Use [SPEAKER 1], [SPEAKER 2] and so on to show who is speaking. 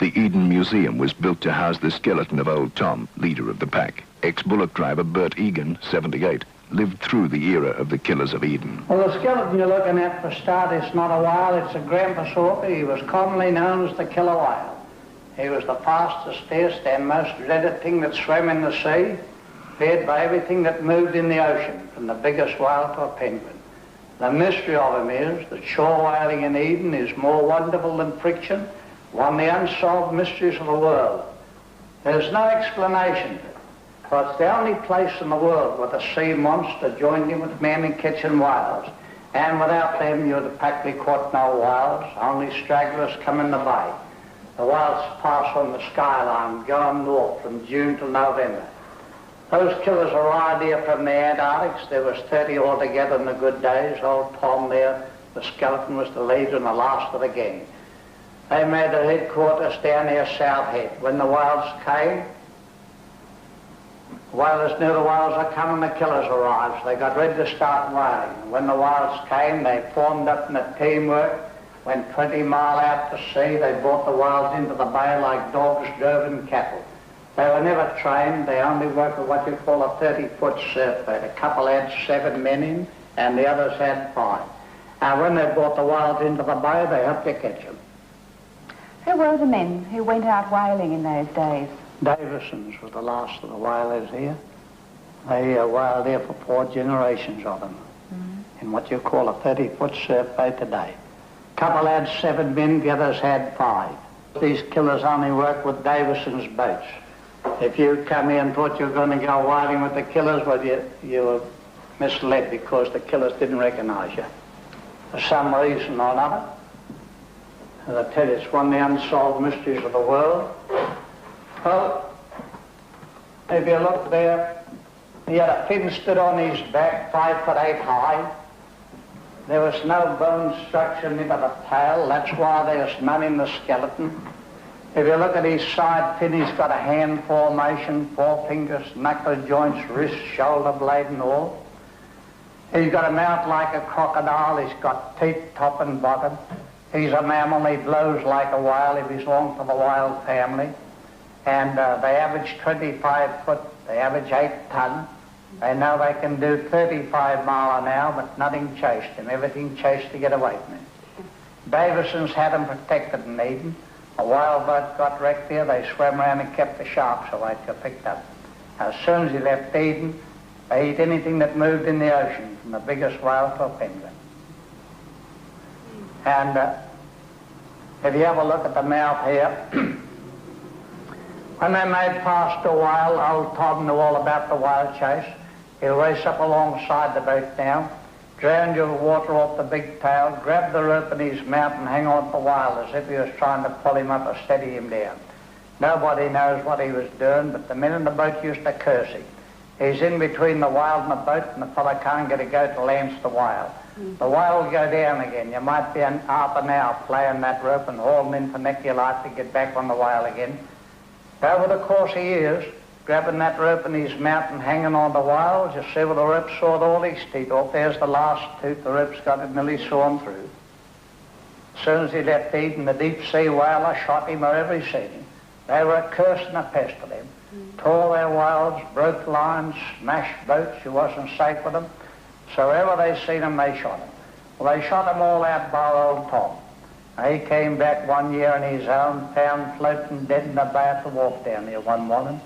[SPEAKER 1] The Eden Museum was built to house the skeleton of Old Tom, leader of the pack. Ex-bullock driver Bert Egan, 78, lived through the era of the killers of Eden.
[SPEAKER 2] Well, the skeleton you're looking at for start, it's not a whale, it's a grampus orca. He was commonly known as the killer whale. He was the fastest, fiercest and most dreaded thing that swam in the sea, fed by everything that moved in the ocean, from the biggest whale to a penguin. The mystery of him is that shore whaling in Eden is more wonderful than friction, one of the unsolved mysteries of the world. There's no explanation to it, for it's the only place in the world where the sea monster joined in with men in catching whales, and without them you'd have practically caught no whales, only stragglers come in the bay. The whales pass on the skyline, going north from June till November. Those killers arrived here from the Antarctics. There was 30 altogether in the good days. Old Tom there, the skeleton, was the leader and the last of the gang. They made their headquarters down here south head. When the whales came, whalers knew the whales were coming, the killers arrived, so they got ready to start whaling. When the whales came, they formed up in a teamwork, went 20 mile out to sea. They brought the whales into the bay like dogs drove cattle. They were never trained. They only worked with what you call a 30-foot surf boat. A couple had 7 men in, and the others had 5. And when they brought the whales into the bay, they helped to catch them.
[SPEAKER 3] Who were the men who went out whaling in those days?
[SPEAKER 2] Davisons was the last of the whalers here. They whaled here for 4 generations of them, in what you call a 30-foot surf boat today. A couple had 7 men, the others had 5. These killers only worked with Davison's boats. If you come here and thought you were going to go whaling with the killers, well, you were misled, because the killers didn't recognize you. For some reason or another, as I tell you, it's one of the unsolved mysteries of the world. Well, if you look there, he had a fin stood on his back, 5'8" high. There was no bone structure near the tail. That's why there's none in the skeleton. If you look at his side fin, he's got a hand formation, 4 fingers, knuckle joints, wrist, shoulder blade and all. He's got a mouth like a crocodile. He's got teeth top and bottom. He's a mammal. He blows like a whale. He belongs to the whale family. And they average 25 foot. They average 8 ton. They know they can do 35 mile an hour, but nothing chased him. Everything chased to get away from him. Davison's had him protected in Eden. A whale boat got wrecked here. They swam around and kept the sharks away till picked up. As soon as he left Eden, they eat anything that moved in the ocean, from the biggest whale to a penguin. And if you have a look at the mouth here, when they made past a whale, old Tom knew all about the whale chase. He'll race up alongside the boat now, drown your water off the big tail, grab the rope in his mouth and hang on for a while as if he was trying to pull him up or steady him down. Nobody knows what he was doing, but the men in the boat used to curse him. He's in between the whale and the boat, and the fellow can't get a go to lance the whale. The whale will go down again. You might be half an hour playing that rope and hauling in for neck your life to get back on the whale again. But over the course of years, grabbing that rope in his mouth and hanging on the whale, you see where the rope sawed all his teeth off. There's the last tooth. The rope's got it nearly sawn through. As soon as he left Eden, the deep sea whaler shot him wherever he seen him. They were a curse and a pest to them. Tore their whales, broke lines, smashed boats. You wasn't safe with them. So wherever they seen them, they shot him. Well, they shot them all out by old Tom. He came back one year on his own, found floating dead in the bay at the wharf down here one morning.